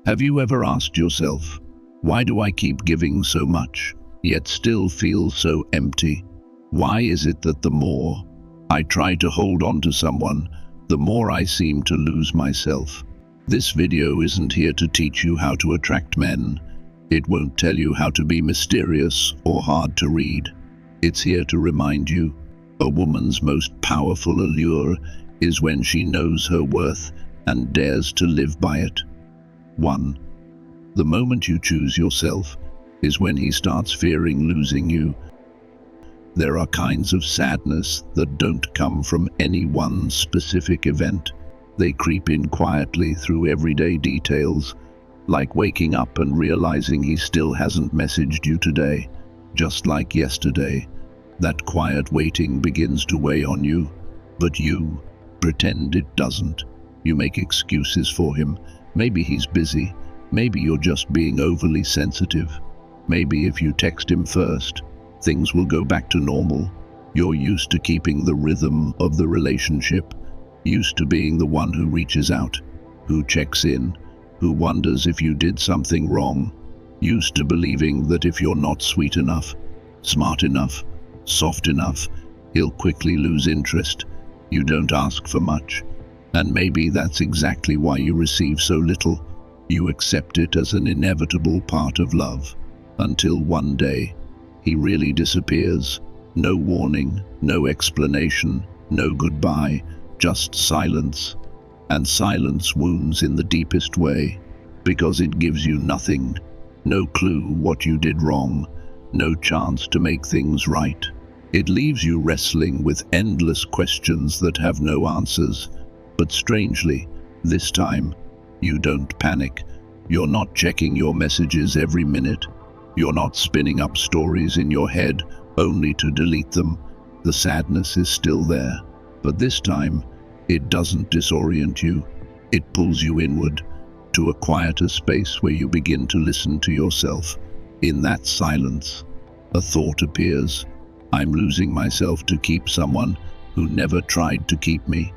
Have you ever asked yourself, why do I keep giving so much, yet still feel so empty? Why is it that the more I try to hold on to someone, the more I seem to lose myself? This video isn't here to teach you how to attract men. It won't tell you how to be mysterious or hard to read. It's here to remind you, a woman's most powerful allure is when she knows her worth and dares to live by it. 1. The moment you choose yourself is when he starts fearing losing you. There are kinds of sadness that don't come from any one specific event. They creep in quietly through everyday details, like waking up and realizing he still hasn't messaged you today. Just like yesterday, that quiet waiting begins to weigh on you, but you pretend it doesn't. You make excuses for him. Maybe he's busy. Maybe you're just being overly sensitive. Maybe if you text him first, things will go back to normal. You're used to keeping the rhythm of the relationship, used to being the one who reaches out, who checks in, who wonders if you did something wrong, used to believing that if you're not sweet enough, smart enough, soft enough, he'll quickly lose interest. You don't ask for much, and maybe that's exactly why you receive so little. You accept it as an inevitable part of love, until one day, he really disappears. No warning, no explanation, no goodbye, just silence. And silence wounds in the deepest way, because it gives you nothing, no clue what you did wrong, no chance to make things right. It leaves you wrestling with endless questions that have no answers. But strangely, this time, you don't panic. You're not checking your messages every minute. You're not spinning up stories in your head only to delete them. The sadness is still there, but this time, it doesn't disorient you. It pulls you inward, to a quieter space where you begin to listen to yourself. In that silence, a thought appears. I'm losing myself to keep someone who never tried to keep me.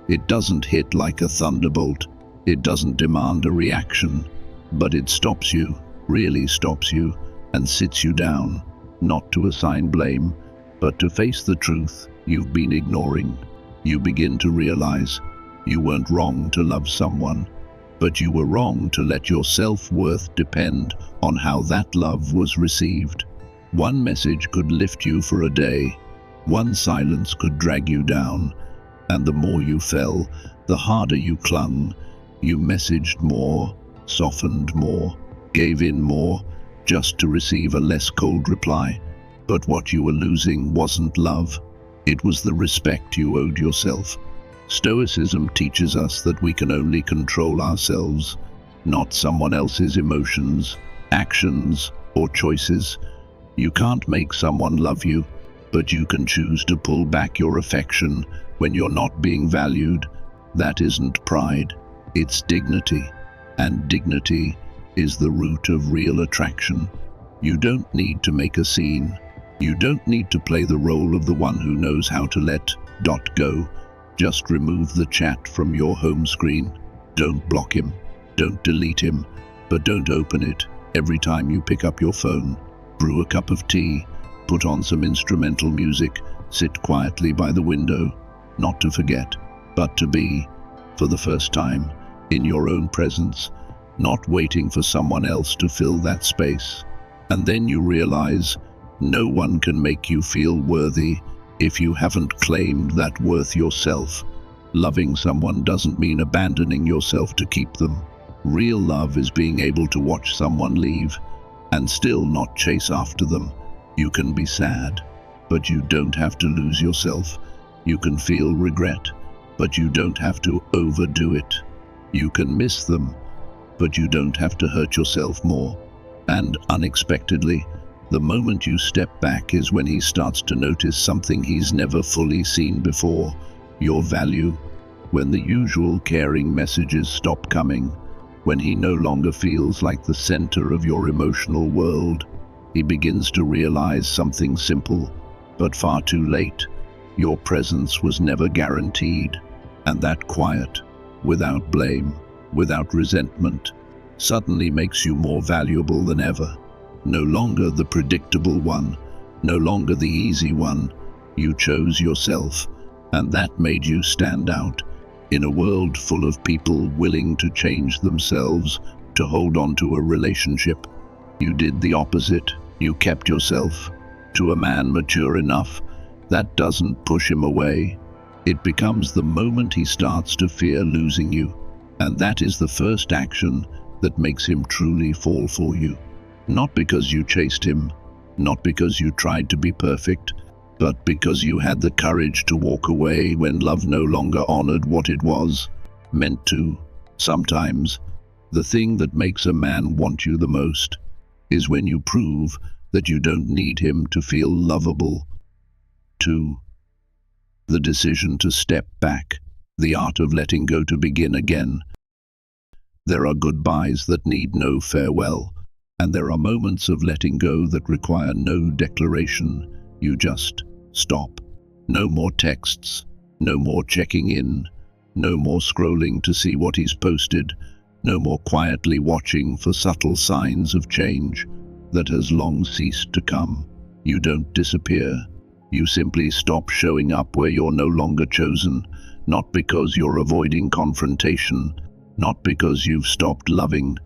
It doesn't hit like a thunderbolt. It doesn't demand a reaction, but it stops you, really stops you, and sits you down, not to assign blame, but to face the truth you've been ignoring. You begin to realize you weren't wrong to love someone, but you were wrong to let your self-worth depend on how that love was received. One message could lift you for a day. One silence could drag you down. And the more you fell, the harder you clung. You messaged more, softened more, gave in more, just to receive a less cold reply. But what you were losing wasn't love. It was the respect you owed yourself. Stoicism teaches us that we can only control ourselves, not someone else's emotions, actions, or choices. You can't make someone love you, but you can choose to pull back your affection when you're not being valued. That isn't pride, it's dignity. And dignity is the root of real attraction. You don't need to make a scene. You don't need to play the role of the one who knows how to let go. Just remove the chat from your home screen. Don't block him. Don't delete him. But don't open it every time you pick up your phone. Brew a cup of tea. Put on some instrumental music. Sit quietly by the window. Not to forget, but to be, for the first time, in your own presence, not waiting for someone else to fill that space. And then you realize no one can make you feel worthy if you haven't claimed that worth yourself. Loving someone doesn't mean abandoning yourself to keep them. Real love is being able to watch someone leave and still not chase after them. You can be sad, but you don't have to lose yourself. You can feel regret, but you don't have to overdo it. You can miss them, but you don't have to hurt yourself more. And unexpectedly, the moment you step back is when he starts to notice something he's never fully seen before: your value. When the usual caring messages stop coming, when he no longer feels like the center of your emotional world, he begins to realize something simple, but far too late. Your presence was never guaranteed, and that quiet, without blame, without resentment, suddenly makes you more valuable than ever. No longer the predictable one, no longer the easy one. You chose yourself, and that made you stand out. In a world full of people willing to change themselves to hold on to a relationship, you did the opposite. You kept yourself. To a man mature enough, that doesn't push him away. It becomes the moment he starts to fear losing you, and that is the first action that makes him truly fall for you. Not because you chased him, not because you tried to be perfect, but because you had the courage to walk away when love no longer honored what it was meant to. Sometimes, the thing that makes a man want you the most is when you prove that you don't need him to feel lovable. 2. The decision to step back, the art of letting go to begin again. There are goodbyes that need no farewell, and there are moments of letting go that require no declaration. You just stop. No more texts, no more checking in, no more scrolling to see what he's posted, no more quietly watching for subtle signs of change that has long ceased to come. You don't disappear. You simply stop showing up where you're no longer chosen, not because you're avoiding confrontation, not because you've stopped loving,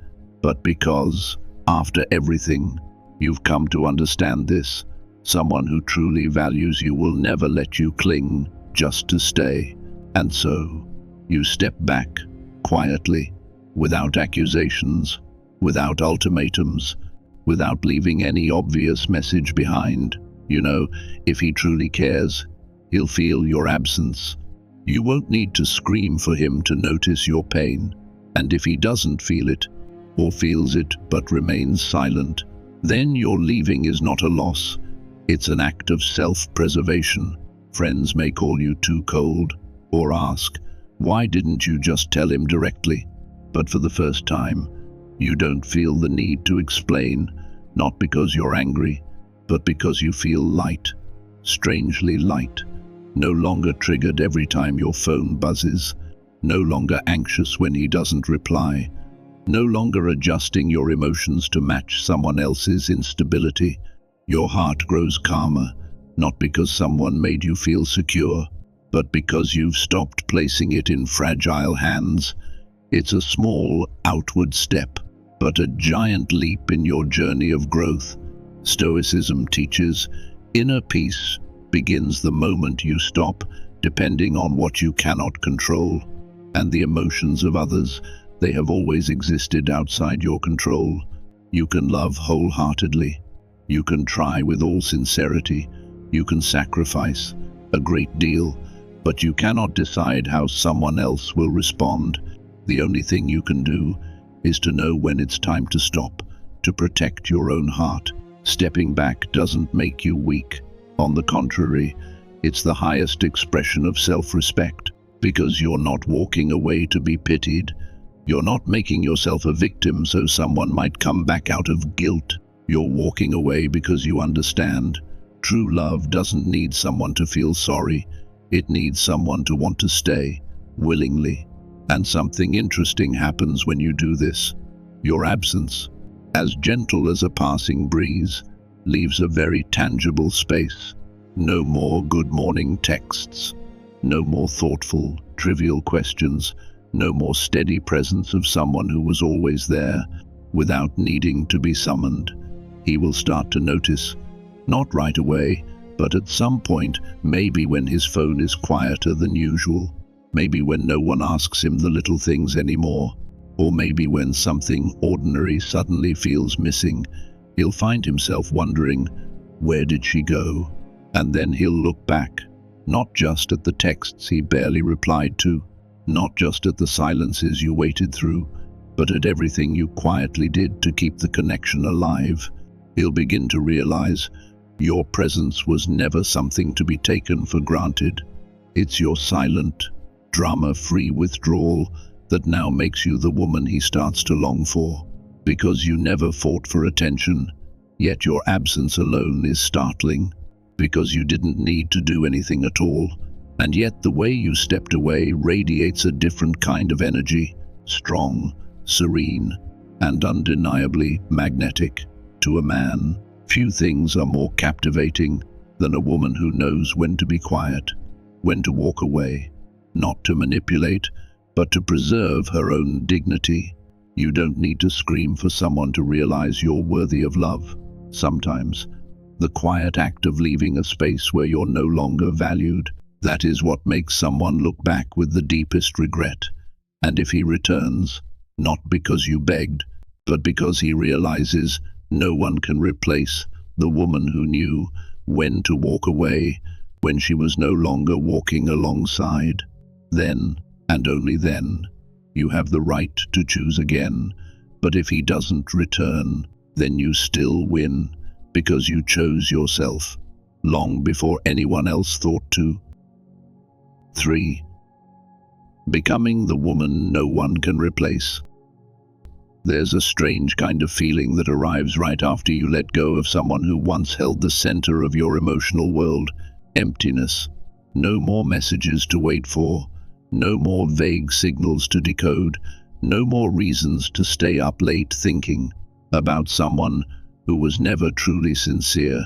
but because, after everything, you've come to understand this. Someone who truly values you will never let you cling just to stay. And so, you step back, quietly, without accusations, without ultimatums, without leaving any obvious message behind. You know, if he truly cares, he'll feel your absence. You won't need to scream for him to notice your pain. And if he doesn't feel it, or feels it but remains silent, then your leaving is not a loss. It's an act of self-preservation. Friends may call you too cold, or ask, why didn't you just tell him directly? But for the first time, you don't feel the need to explain, not because you're angry, but because you feel light, strangely light, no longer triggered every time your phone buzzes, no longer anxious when he doesn't reply, no longer adjusting your emotions to match someone else's instability. Your heart grows calmer, not because someone made you feel secure, but because you've stopped placing it in fragile hands. It's a small, outward step, but a giant leap in your journey of growth. Stoicism teaches, inner peace begins the moment you stop depending on what you cannot control, and the emotions of others, they have always existed outside your control. You can love wholeheartedly. You can try with all sincerity. You can sacrifice a great deal, but you cannot decide how someone else will respond. The only thing you can do is to know when it's time to stop, to protect your own heart. Stepping back doesn't make you weak. On the contrary, it's the highest expression of self-respect, because you're not walking away to be pitied. You're not making yourself a victim so someone might come back out of guilt. You're walking away because you understand. True love doesn't need someone to feel sorry. It needs someone to want to stay, willingly. And something interesting happens when you do this. Your absence, as gentle as a passing breeze, leaves a very tangible space. No more good morning texts. No more thoughtful, trivial questions. No more steady presence of someone who was always there, without needing to be summoned. He will start to notice, not right away, but at some point, maybe when his phone is quieter than usual, maybe when no one asks him the little things anymore, or maybe when something ordinary suddenly feels missing, he'll find himself wondering, where did she go? And then he'll look back, not just at the texts he barely replied to, not just at the silences you waited through, but at everything you quietly did to keep the connection alive. He'll begin to realize your presence was never something to be taken for granted. It's your silent, drama-free withdrawal that now makes you the woman he starts to long for. Because you never fought for attention, yet your absence alone is startling. Because you didn't need to do anything at all, and yet the way you stepped away radiates a different kind of energy, strong, serene, and undeniably magnetic. To a man, few things are more captivating than a woman who knows when to be quiet, when to walk away, not to manipulate, but to preserve her own dignity. You don't need to scream for someone to realize you're worthy of love. Sometimes, the quiet act of leaving a space where you're no longer valued, that is what makes someone look back with the deepest regret. And if he returns, not because you begged, but because he realizes no one can replace the woman who knew when to walk away, when she was no longer walking alongside, then, and only then, you have the right to choose again. But if he doesn't return, then you still win, because you chose yourself, long before anyone else thought to. 3. Becoming the woman no one can replace. There's a strange kind of feeling that arrives right after you let go of someone who once held the center of your emotional world. Emptiness. No more messages to wait for. No more vague signals to decode. No more reasons to stay up late thinking about someone who was never truly sincere.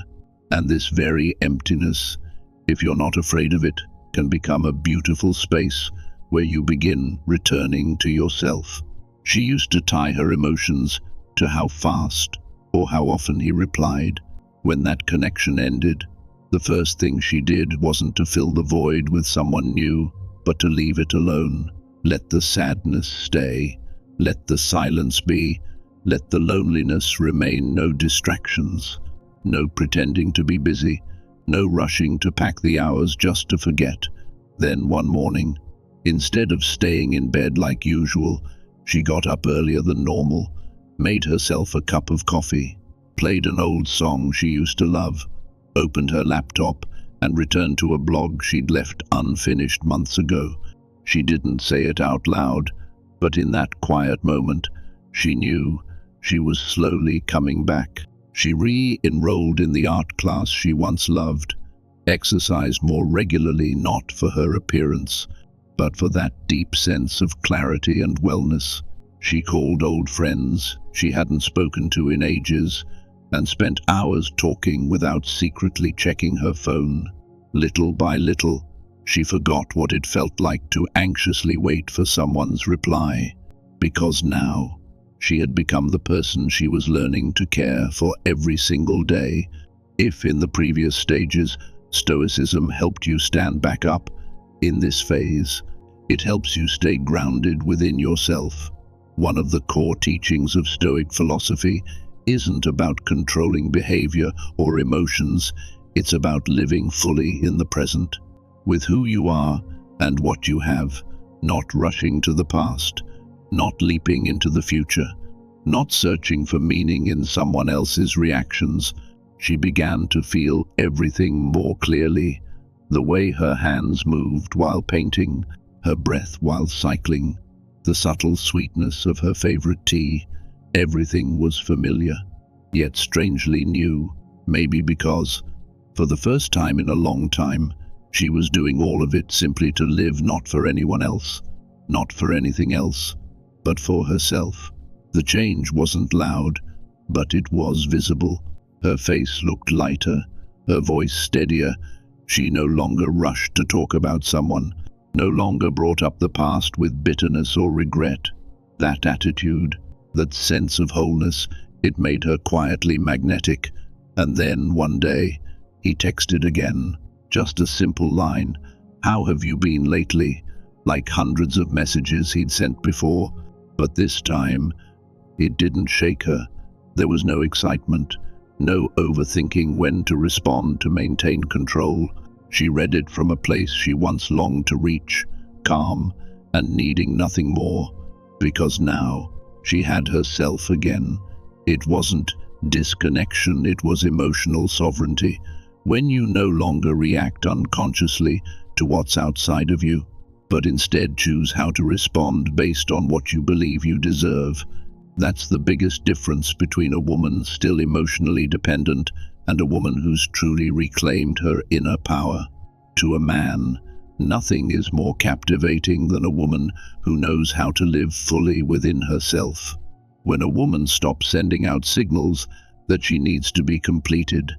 And this very emptiness, if you're not afraid of it, can become a beautiful space where you begin returning to yourself. She used to tie her emotions to how fast or how often he replied. When that connection ended, the first thing she did wasn't to fill the void with someone new, but to leave it alone. Let the sadness stay. Let the silence be. Let the loneliness remain. No distractions. No pretending to be busy. No rushing to pack the hours just to forget. Then one morning, instead of staying in bed like usual, she got up earlier than normal, made herself a cup of coffee, played an old song she used to love, opened her laptop, and returned to a blog she'd left unfinished months ago. She didn't say it out loud, but in that quiet moment, she knew she was slowly coming back. She re-enrolled in the art class she once loved, exercised more regularly, not for her appearance, but for that deep sense of clarity and wellness. She called old friends she hadn't spoken to in ages, and spent hours talking without secretly checking her phone. Little by little, she forgot what it felt like to anxiously wait for someone's reply, because now she had become the person she was learning to care for every single day. If in the previous stages, Stoicism helped you stand back up, in this phase, it helps you stay grounded within yourself. One of the core teachings of Stoic philosophy isn't about controlling behavior or emotions, it's about living fully in the present, with who you are and what you have, not rushing to the past, not leaping into the future, not searching for meaning in someone else's reactions. She began to feel everything more clearly, the way her hands moved while painting, her breath while cycling, the subtle sweetness of her favorite tea. Everything was familiar, yet strangely new, maybe because, for the first time in a long time, she was doing all of it simply to live, not for anyone else, not for anything else, but for herself. The change wasn't loud, but it was visible. Her face looked lighter, her voice steadier. She no longer rushed to talk about someone, no longer brought up the past with bitterness or regret. That attitude, that sense of wholeness, it made her quietly magnetic. And then, one day, he texted again, just a simple line, "How have you been lately?" Like hundreds of messages he'd sent before. But this time, it didn't shake her. There was no excitement, no overthinking when to respond to maintain control. She read it from a place she once longed to reach, calm and needing nothing more, because now she had herself again. It wasn't disconnection, it was emotional sovereignty. When you no longer react unconsciously to what's outside of you, but instead choose how to respond based on what you believe you deserve. That's the biggest difference between a woman still emotionally dependent and a woman who's truly reclaimed her inner power. To a man, nothing is more captivating than a woman who knows how to live fully within herself. When a woman stops sending out signals that she needs to be completed,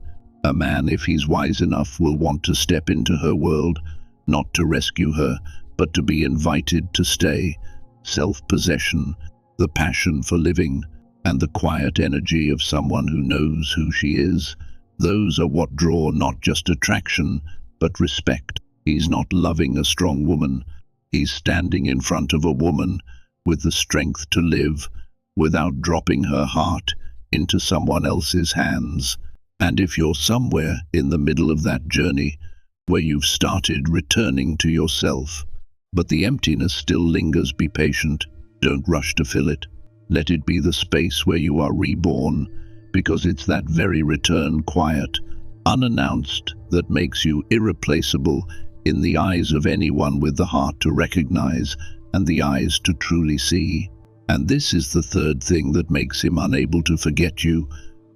a man, if he's wise enough, will want to step into her world, not to rescue her, but to be invited to stay. Self-possession, the passion for living, and the quiet energy of someone who knows who she is, those are what draw not just attraction, but respect. He's not loving a strong woman. He's standing in front of a woman with the strength to live without dropping her heart into someone else's hands. And if you're somewhere in the middle of that journey, where you've started returning to yourself, but the emptiness still lingers, be patient. Don't rush to fill it. Let it be the space where you are reborn, because it's that very return, quiet, unannounced, that makes you irreplaceable in the eyes of anyone with the heart to recognize and the eyes to truly see. And this is the third thing that makes him unable to forget you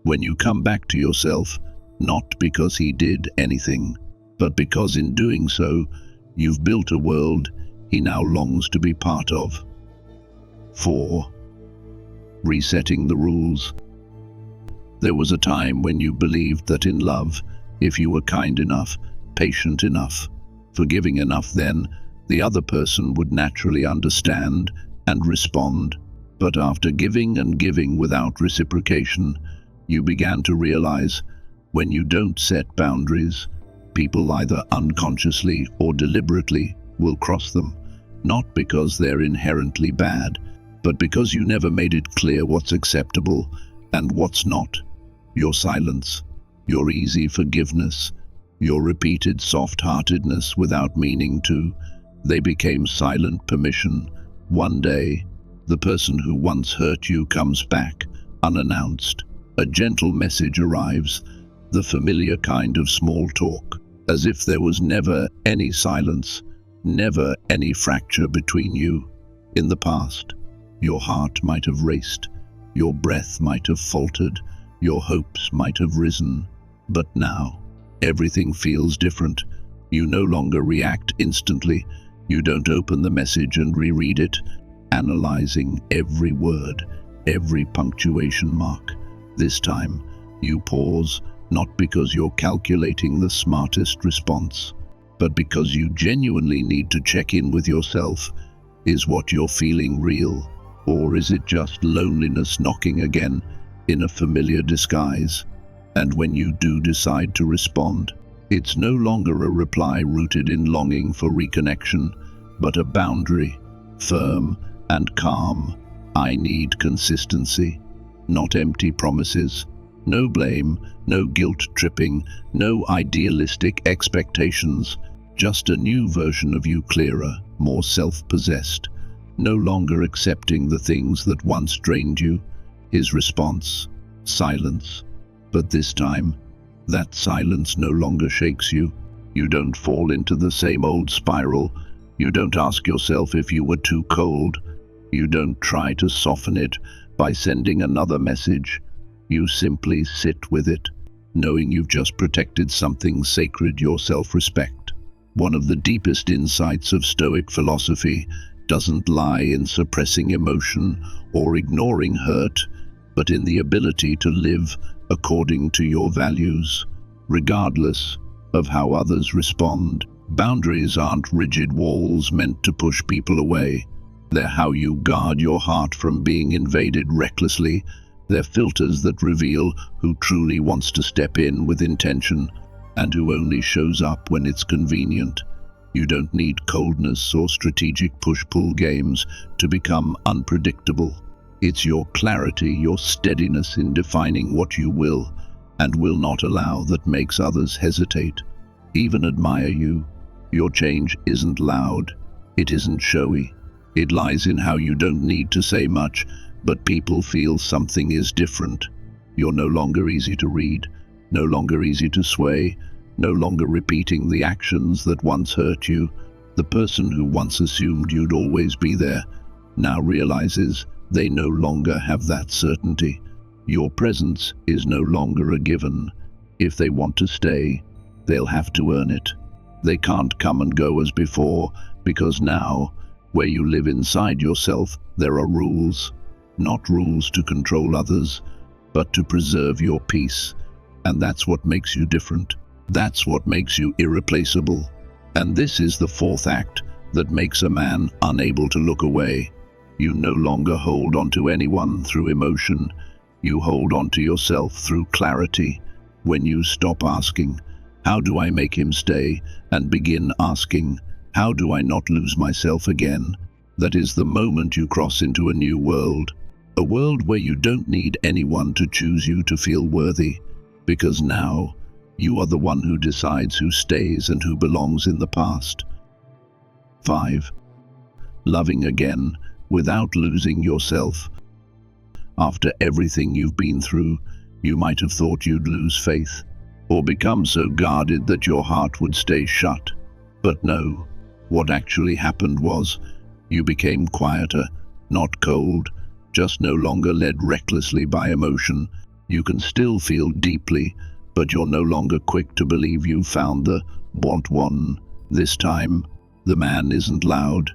when you come back to yourself, not because he did anything, but because in doing so, you've built a world he now longs to be part of. 4. Resetting the rules. There was a time when you believed that in love, if you were kind enough, patient enough, forgiving enough, then the other person would naturally understand and respond. But after giving and giving without reciprocation, you began to realize when you don't set boundaries, people either unconsciously or deliberately will cross them, not because they're inherently bad, but because you never made it clear what's acceptable and what's not. Your silence, your easy forgiveness, your repeated soft-heartedness without meaning to, they became silent permission. One day, the person who once hurt you comes back, unannounced. A gentle message arrives, the familiar kind of small talk, as if there was never any silence, never any fracture between you. In the past, your heart might have raced, your breath might have faltered, your hopes might have risen. But now, everything feels different. You no longer react instantly. You don't open the message and reread it, analyzing every word, every punctuation mark. This time, you pause, not because you're calculating the smartest response, but because you genuinely need to check in with yourself. Is what you're feeling real, or is it just loneliness knocking again in a familiar disguise? And when you do decide to respond, it's no longer a reply rooted in longing for reconnection, but a boundary, firm and calm. I need consistency, not empty promises. No blame, no guilt-tripping, no idealistic expectations. Just a new version of you, clearer, more self-possessed, no longer accepting the things that once drained you. His response: silence. But this time, that silence no longer shakes you. You don't fall into the same old spiral. You don't ask yourself if you were too cold. You don't try to soften it by sending another message. You simply sit with it, knowing you've just protected something sacred, your self-respect. One of the deepest insights of Stoic philosophy doesn't lie in suppressing emotion or ignoring hurt, but in the ability to live according to your values, regardless of how others respond. Boundaries aren't rigid walls meant to push people away. They're how you guard your heart from being invaded recklessly. They're filters that reveal who truly wants to step in with intention and who only shows up when it's convenient. You don't need coldness or strategic push-pull games to become unpredictable. It's your clarity, your steadiness in defining what you will and will not allow that makes others hesitate, even admire you. Your change isn't loud, it isn't showy. It lies in how you don't need to say much, but people feel something is different. You're no longer easy to read, no longer easy to sway, no longer repeating the actions that once hurt you. The person who once assumed you'd always be there now realizes they no longer have that certainty. Your presence is no longer a given. If they want to stay, they'll have to earn it. They can't come and go as before, because now, where you live inside yourself, there are rules. not rules to control others, but to preserve your peace. And that's what makes you different. That's what makes you irreplaceable. And this is the fourth act that makes a man unable to look away. You no longer hold on to anyone through emotion. You hold on to yourself through clarity. When you stop asking, "How do I make him stay?" and begin asking, "How do I not lose myself again?" that is the moment you cross into a new world. A world where you don't need anyone to choose you to feel worthy, because now you are the one who decides who stays and who belongs in the past. 5. Loving again without losing yourself. After everything you've been through, you might have thought you'd lose faith, or become so guarded that your heart would stay shut. But no, what actually happened was, you became quieter, not cold, just no longer led recklessly by emotion. You can still feel deeply, but you're no longer quick to believe you've found the want one. This time, the man isn't loud,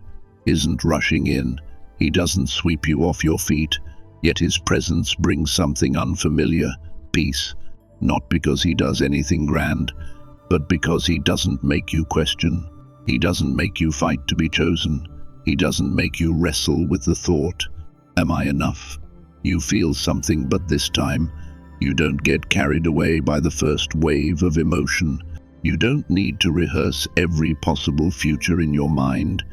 isn't rushing in. He doesn't sweep you off your feet, yet his presence brings something unfamiliar, peace. Not because he does anything grand, but because he doesn't make you question. He doesn't make you fight to be chosen. He doesn't make you wrestle with the thought, "Am I enough?" You feel something, but this time, you don't get carried away by the first wave of emotion. You don't need to rehearse every possible future in your mind.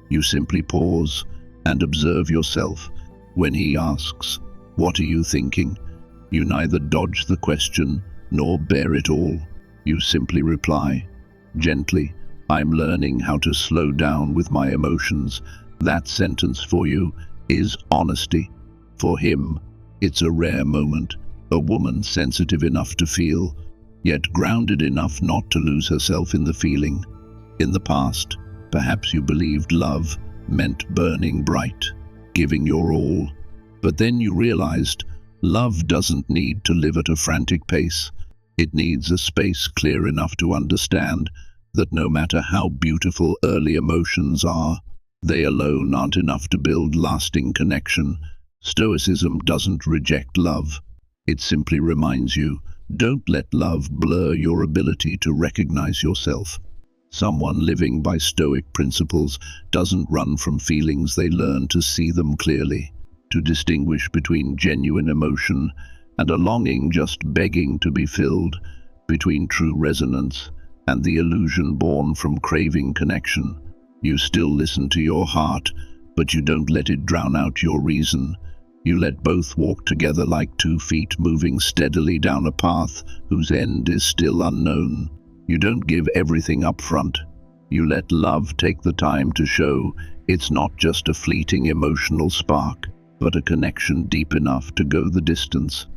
You simply pause and observe yourself. When he asks, "What are you thinking?" you neither dodge the question nor bear it all. You simply reply, gently, "I'm learning how to slow down with my emotions." That sentence for you is honesty. For him, it's a rare moment. A woman sensitive enough to feel, yet grounded enough not to lose herself in the feeling. In the past, perhaps you believed love meant burning bright, giving your all. But then you realized love doesn't need to live at a frantic pace. It needs a space clear enough to understand that no matter how beautiful early emotions are, they alone aren't enough to build lasting connection. Stoicism doesn't reject love. It simply reminds you, don't let love blur your ability to recognize yourself. Someone living by Stoic principles doesn't run from feelings, they learn to see them clearly, to distinguish between genuine emotion and a longing just begging to be filled, between true resonance and the illusion born from craving connection. You still listen to your heart, but you don't let it drown out your reason. You let both walk together like 2 feet moving steadily down a path whose end is still unknown. You don't give everything up front. You let love take the time to show it's not just a fleeting emotional spark, but a connection deep enough to go the distance.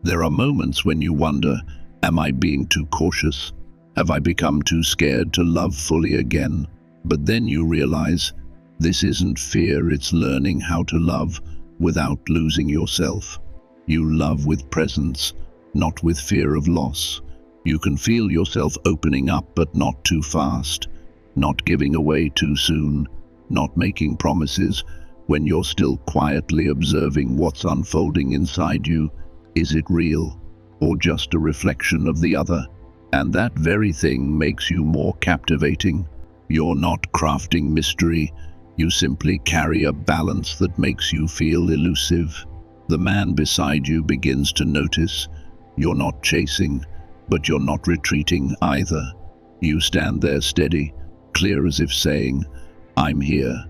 There are moments when you wonder, am I being too cautious? Have I become too scared to love fully again? But then you realize, this isn't fear, it's learning how to love without losing yourself. You love with presence, not with fear of loss. You can feel yourself opening up, but not too fast, not giving away too soon, not making promises when you're still quietly observing what's unfolding inside you. Is it real, or just a reflection of the other? And that very thing makes you more captivating. You're not crafting mystery, you simply carry a balance that makes you feel elusive. The man beside you begins to notice you're not chasing, but you're not retreating either. You stand there steady, clear as if saying, "I'm here,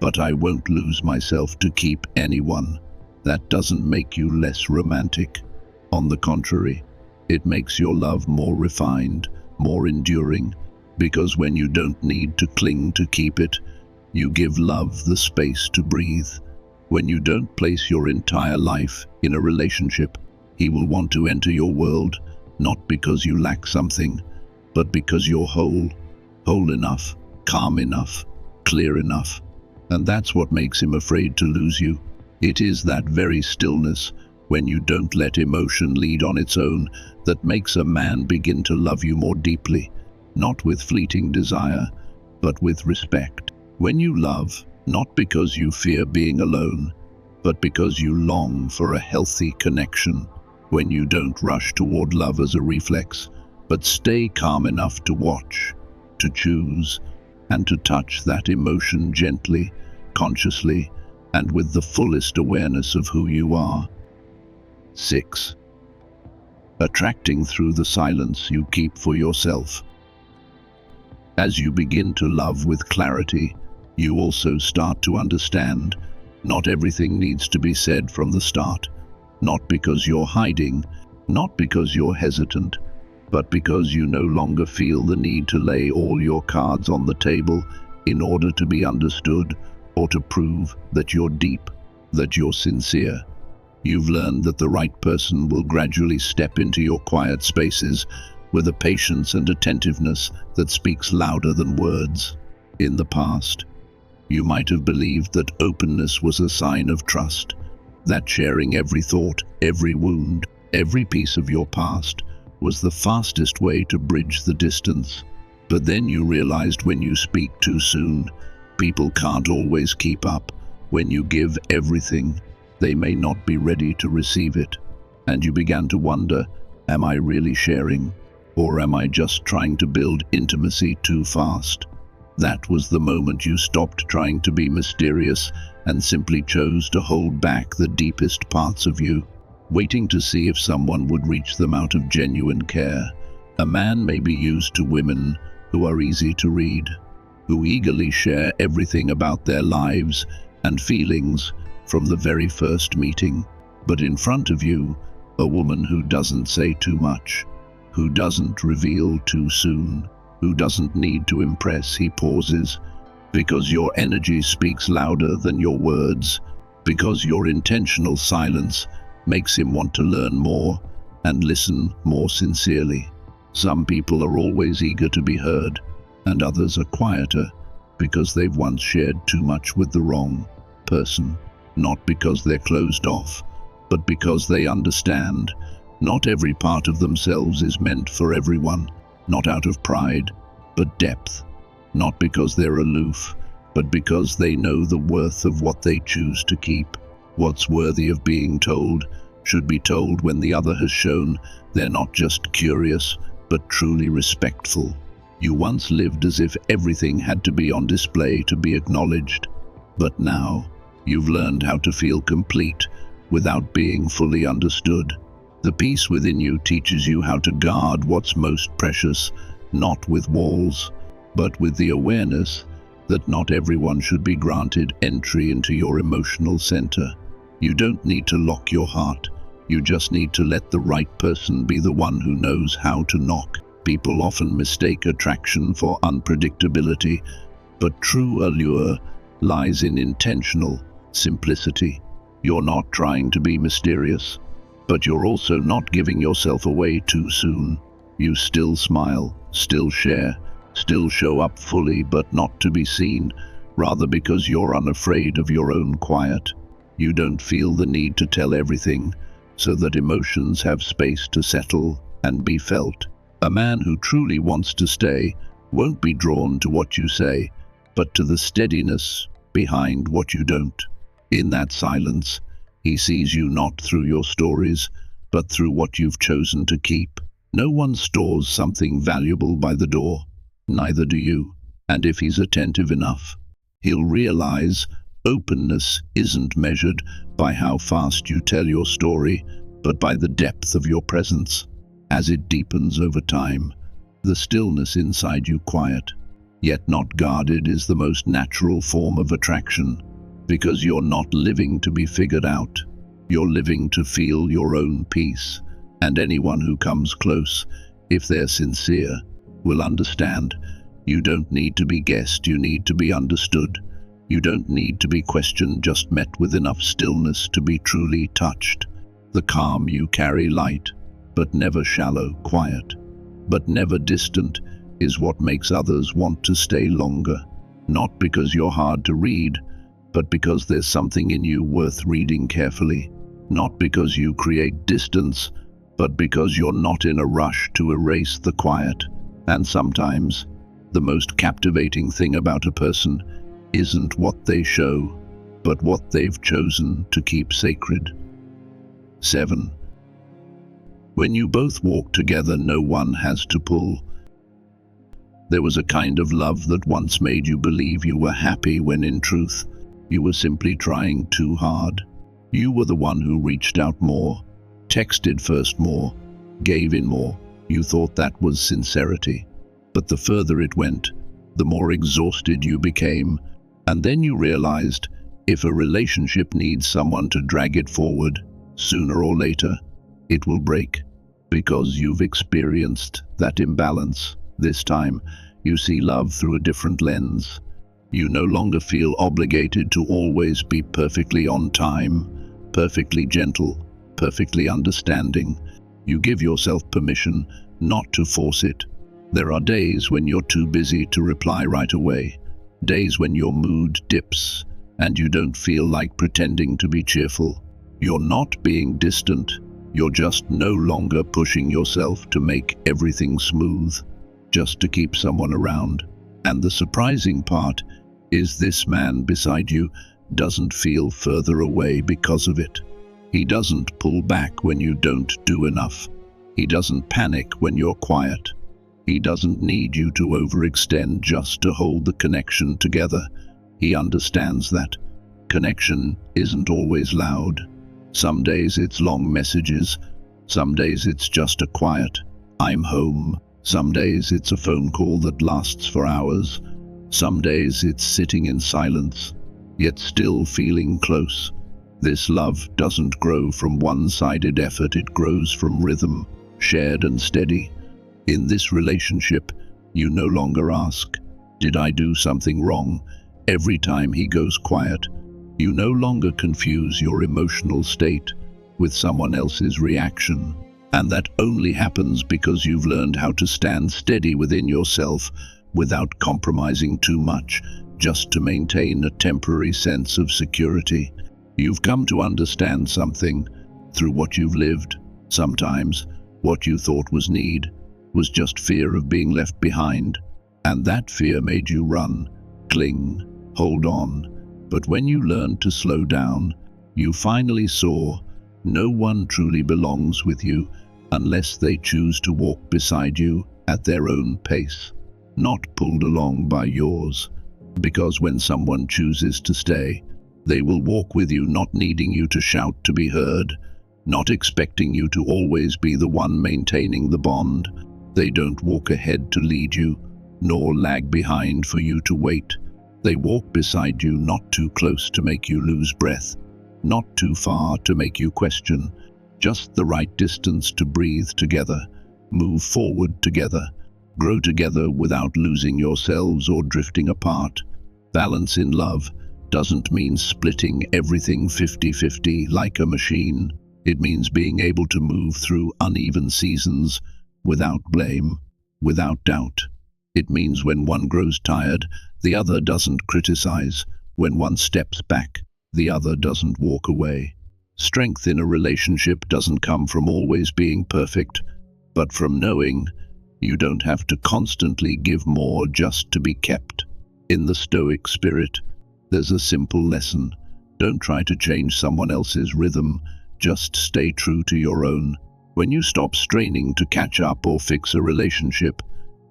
but I won't lose myself to keep anyone." That doesn't make you less romantic. On the contrary, it makes your love more refined, more enduring, because when you don't need to cling to keep it, you give love the space to breathe. When you don't place your entire life in a relationship, he will want to enter your world, not because you lack something, but because you're whole enough, calm enough, clear enough. And that's what makes him afraid to lose you. It is that very stillness, when you don't let emotion lead on its own, that makes a man begin to love you more deeply, not with fleeting desire, but with respect. When you love, not because you fear being alone, but because you long for a healthy connection, when you don't rush toward love as a reflex, but stay calm enough to watch, to choose, and to touch that emotion gently, consciously, and with the fullest awareness of who you are. 6. Attracting through the silence you keep for yourself. As you begin to love with clarity, you also start to understand not everything needs to be said from the start, not because you're hiding, not because you're hesitant, but because you no longer feel the need to lay all your cards on the table in order to be understood or to prove that you're deep, that you're sincere. You've learned that the right person will gradually step into your quiet spaces with a patience and attentiveness that speaks louder than words. In the past, you might have believed that openness was a sign of trust, that sharing every thought, every wound, every piece of your past was the fastest way to bridge the distance. But then you realized when you speak too soon, people can't always keep up. When you give everything, they may not be ready to receive it. And you began to wonder, am I really sharing? Or am I just trying to build intimacy too fast? That was the moment you stopped trying to be mysterious and simply chose to hold back the deepest parts of you, waiting to see if someone would reach them out of genuine care. A man may be used to women who are easy to read, who eagerly share everything about their lives and feelings from the very first meeting. But in front of you, a woman who doesn't say too much, who doesn't reveal too soon, who doesn't need to impress. He pauses, because your energy speaks louder than your words, because your intentional silence makes him want to learn more and listen more sincerely. Some people are always eager to be heard, and others are quieter because they've once shared too much with the wrong person, not because they're closed off, but because they understand not every part of themselves is meant for everyone, not out of pride, but depth, not because they're aloof, but because they know the worth of what they choose to keep. What's worthy of being told should be told when the other has shown they're not just curious, but truly respectful. You once lived as if everything had to be on display to be acknowledged, but now you've learned how to feel complete without being fully understood. The peace within you teaches you how to guard what's most precious, not with walls, but with the awareness that not everyone should be granted entry into your emotional center. You don't need to lock your heart. You just need to let the right person be the one who knows how to knock. People often mistake attraction for unpredictability, but true allure lies in intentional simplicity. You're not trying to be mysterious, but you're also not giving yourself away too soon. You still smile, still share, still show up fully, but not to be seen, rather because you're unafraid of your own quiet. You don't feel the need to tell everything, so that emotions have space to settle and be felt. A man who truly wants to stay won't be drawn to what you say, but to the steadiness behind what you don't. In that silence, he sees you not through your stories, but through what you've chosen to keep. No one stores something valuable by the door, neither do you. And if he's attentive enough, he'll realize openness isn't measured by how fast you tell your story, but by the depth of your presence. As it deepens over time, the stillness inside you quiet, yet not guarded, is the most natural form of attraction, because you're not living to be figured out. You're living to feel your own peace, and anyone who comes close, if they're sincere, will understand. You don't need to be guessed, you need to be understood. You don't need to be questioned, just met with enough stillness to be truly touched. The calm you carry, light, but never shallow, quiet, but never distant, is what makes others want to stay longer. Not because you're hard to read, but because there's something in you worth reading carefully. Not because you create distance, but because you're not in a rush to erase the quiet. And sometimes, the most captivating thing about a person isn't what they show, but what they've chosen to keep sacred. 7. When you both walk together, no one has to pull. There was a kind of love that once made you believe you were happy when in truth, you were simply trying too hard. You were the one who reached out more, texted first more, gave in more. You thought that was sincerity. But the further it went, the more exhausted you became. And then you realized, if a relationship needs someone to drag it forward, sooner or later, it will break. Because you've experienced that imbalance. This time, you see love through a different lens. You no longer feel obligated to always be perfectly on time, perfectly gentle, perfectly understanding. You give yourself permission not to force it. There are days when you're too busy to reply right away, days when your mood dips and you don't feel like pretending to be cheerful. You're not being distant, you're just no longer pushing yourself to make everything smooth, just to keep someone around. And the surprising part is this man beside you doesn't feel further away because of it. He doesn't pull back when you don't do enough. He doesn't panic when you're quiet. He doesn't need you to overextend just to hold the connection together. He understands that connection isn't always loud. Some days it's long messages. Some days it's just a quiet, "I'm home." Some days it's a phone call that lasts for hours. Some days it's sitting in silence, yet still feeling close. This love doesn't grow from one-sided effort, it grows from rhythm, shared and steady. In this relationship, you no longer ask, "Did I do something wrong?" Every time he goes quiet, you no longer confuse your emotional state with someone else's reaction. And that only happens because you've learned how to stand steady within yourself without compromising too much, just to maintain a temporary sense of security. You've come to understand something through what you've lived. Sometimes what you thought was need was just fear of being left behind, and that fear made you run, cling, hold on. But when you learned to slow down, you finally saw no one truly belongs with you unless they choose to walk beside you at their own pace, not pulled along by yours. Because when someone chooses to stay, they will walk with you, not needing you to shout to be heard, not expecting you to always be the one maintaining the bond. They don't walk ahead to lead you, nor lag behind for you to wait. They walk beside you, not too close to make you lose breath, not too far to make you question, just the right distance to breathe together, move forward together, grow together without losing yourselves or drifting apart. Balance in love doesn't mean splitting everything 50-50 like a machine. It means being able to move through uneven seasons without blame, without doubt. It means when one grows tired, the other doesn't criticize. When one steps back, the other doesn't walk away. Strength in a relationship doesn't come from always being perfect, but from knowing you don't have to constantly give more just to be kept. In the Stoic spirit, there's a simple lesson. Don't try to change someone else's rhythm, just stay true to your own. When you stop straining to catch up or fix a relationship,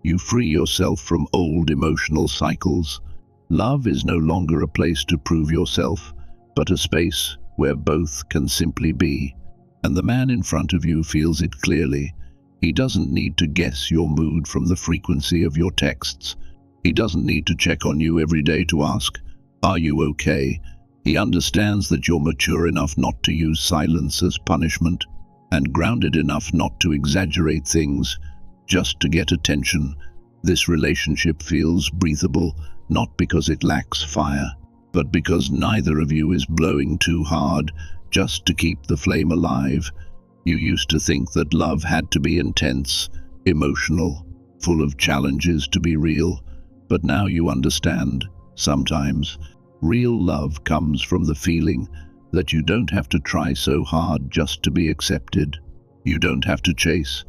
you free yourself from old emotional cycles. Love is no longer a place to prove yourself, but a space where both can simply be. And the man in front of you feels it clearly. He doesn't need to guess your mood from the frequency of your texts. He doesn't need to check on you every day to ask, "Are you okay?" He understands that you're mature enough not to use silence as punishment, and grounded enough not to exaggerate things just to get attention. This relationship feels breathable, not because it lacks fire, but because neither of you is blowing too hard just to keep the flame alive. You used to think that love had to be intense, emotional, full of challenges to be real, but now you understand. Sometimes real love comes from the feeling that you don't have to try so hard just to be accepted. You don't have to chase.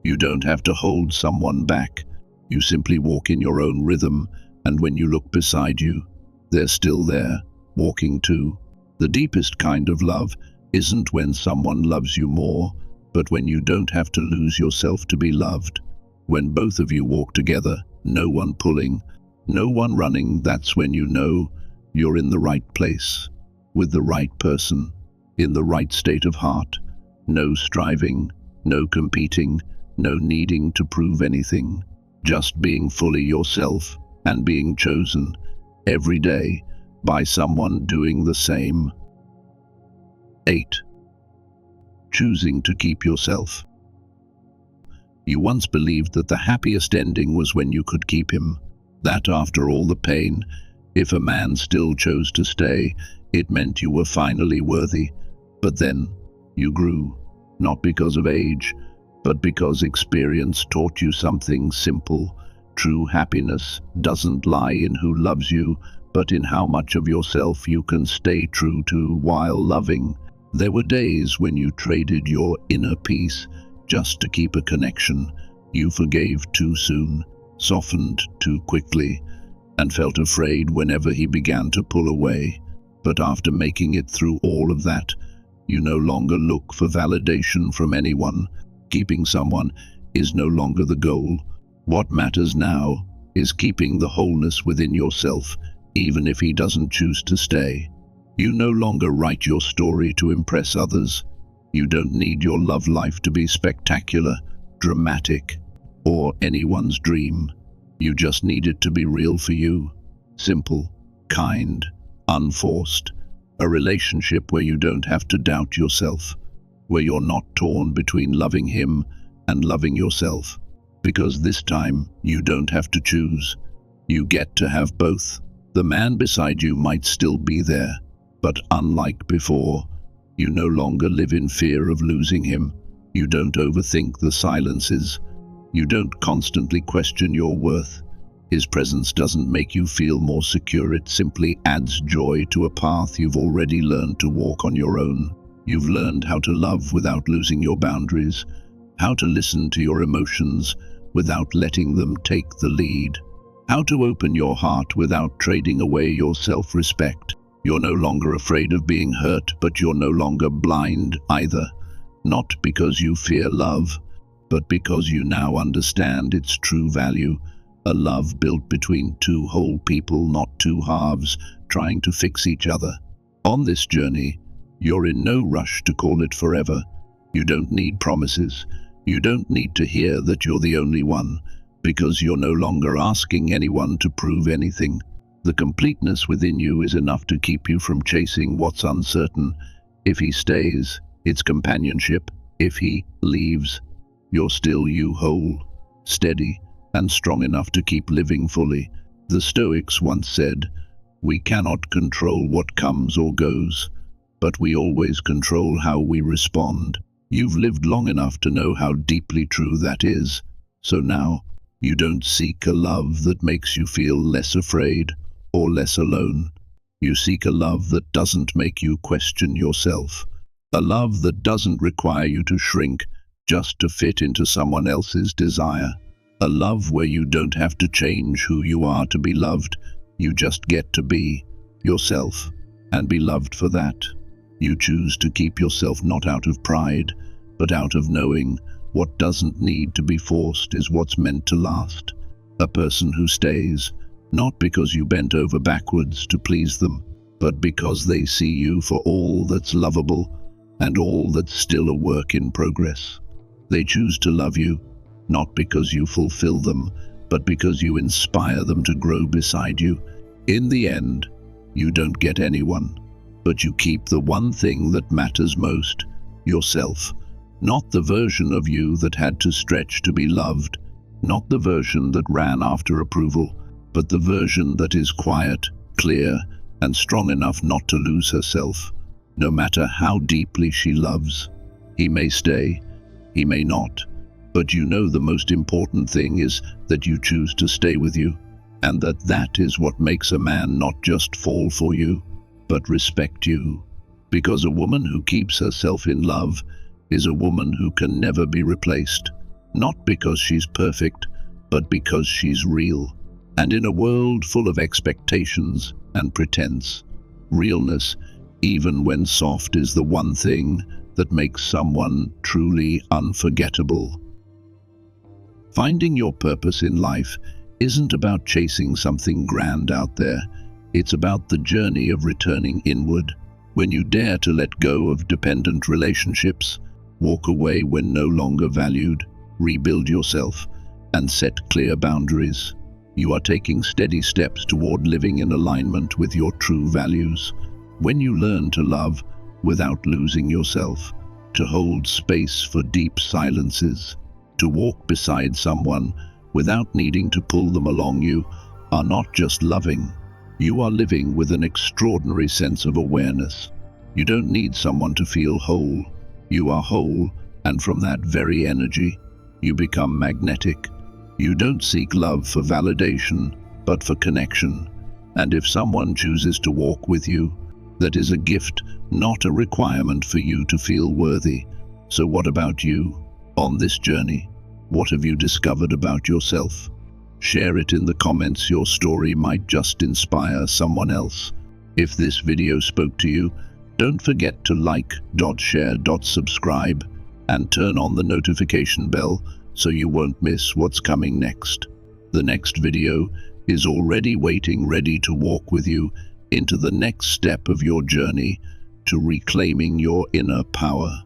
You don't have to hold someone back. You simply walk in your own rhythm, and when you look beside you, they're still there, walking too. The deepest kind of love isn't when someone loves you more, but when you don't have to lose yourself to be loved. When both of you walk together, no one pulling, no one running, that's when you know you're in the right place, with the right person, in the right state of heart. No striving, no competing, no needing to prove anything. Just being fully yourself and being chosen every day by someone doing the same. 8. Choosing to keep yourself. You once believed that the happiest ending was when you could keep him. That after all the pain, if a man still chose to stay, it meant you were finally worthy. But then you grew, not because of age, but because experience taught you something simple. True happiness doesn't lie in who loves you, but in how much of yourself you can stay true to while loving. There were days when you traded your inner peace just to keep a connection. You forgave too soon, softened too quickly, and felt afraid whenever he began to pull away. But after making it through all of that, you no longer look for validation from anyone. Keeping someone is no longer the goal. What matters now is keeping the wholeness within yourself, even if he doesn't choose to stay. You no longer write your story to impress others. You don't need your love life to be spectacular, dramatic, or anyone's dream. You just need it to be real for you. Simple, kind, unforced. A relationship where you don't have to doubt yourself, where you're not torn between loving him and loving yourself. Because this time, you don't have to choose. You get to have both. The man beside you might still be there, but unlike before, you no longer live in fear of losing him. You don't overthink the silences. You don't constantly question your worth. His presence doesn't make you feel more secure, it simply adds joy to a path you've already learned to walk on your own. You've learned how to love without losing your boundaries, how to listen to your emotions without letting them take the lead, how to open your heart without trading away your self-respect. You're no longer afraid of being hurt, but you're no longer blind either. Not because you fear love, but because you now understand its true value. A love built between two whole people, not two halves, trying to fix each other. On this journey, you're in no rush to call it forever. You don't need promises. You don't need to hear that you're the only one, because you're no longer asking anyone to prove anything. The completeness within you is enough to keep you from chasing what's uncertain. If he stays, it's companionship. If he leaves, you're still you, whole, steady, and strong enough to keep living fully. The Stoics once said, "We cannot control what comes or goes, but we always control how we respond." You've lived long enough to know how deeply true that is. So now, you don't seek a love that makes you feel less afraid or less alone. You seek a love that doesn't make you question yourself. A love that doesn't require you to shrink just to fit into someone else's desire. A love where you don't have to change who you are to be loved. You just get to be yourself and be loved for that. You choose to keep yourself not out of pride, but out of knowing what doesn't need to be forced is what's meant to last. A person who stays, not because you bent over backwards to please them, but because they see you for all that's lovable and all that's still a work in progress. They choose to love you, not because you fulfill them, but because you inspire them to grow beside you. In the end, you don't get anyone, but you keep the one thing that matters most, yourself. Not the version of you that had to stretch to be loved, not the version that ran after approval, but the version that is quiet, clear, and strong enough not to lose herself, no matter how deeply she loves. He may stay, he may not, but you know the most important thing is that you choose to stay with you, and that is what makes a man not just fall for you, but respect you. Because a woman who keeps herself in love is a woman who can never be replaced, not because she's perfect, but because she's real. And in a world full of expectations and pretense, Realness, even when soft, is the one thing that makes someone truly unforgettable. Finding your purpose in life isn't about chasing something grand out there. It's about the journey of returning inward. When you dare to let go of dependent relationships, walk away when no longer valued, rebuild yourself, and set clear boundaries, you are taking steady steps toward living in alignment with your true values. When you learn to love without losing yourself, to hold space for deep silences, to walk beside someone without needing to pull them along, you are not just loving, you are living with an extraordinary sense of awareness. You don't need someone to feel whole. You are whole, and from that very energy, you become magnetic. You don't seek love for validation, but for connection. And if someone chooses to walk with you, that is a gift, not a requirement for you to feel worthy. So what about you? On this journey, what have you discovered about yourself? Share it in the comments. Your story might just inspire someone else. If this video spoke to you, don't forget to like, share, subscribe, and turn on the notification bell so you won't miss what's coming next. The next video is already waiting, ready to walk with you into the next step of your journey to reclaiming your inner power.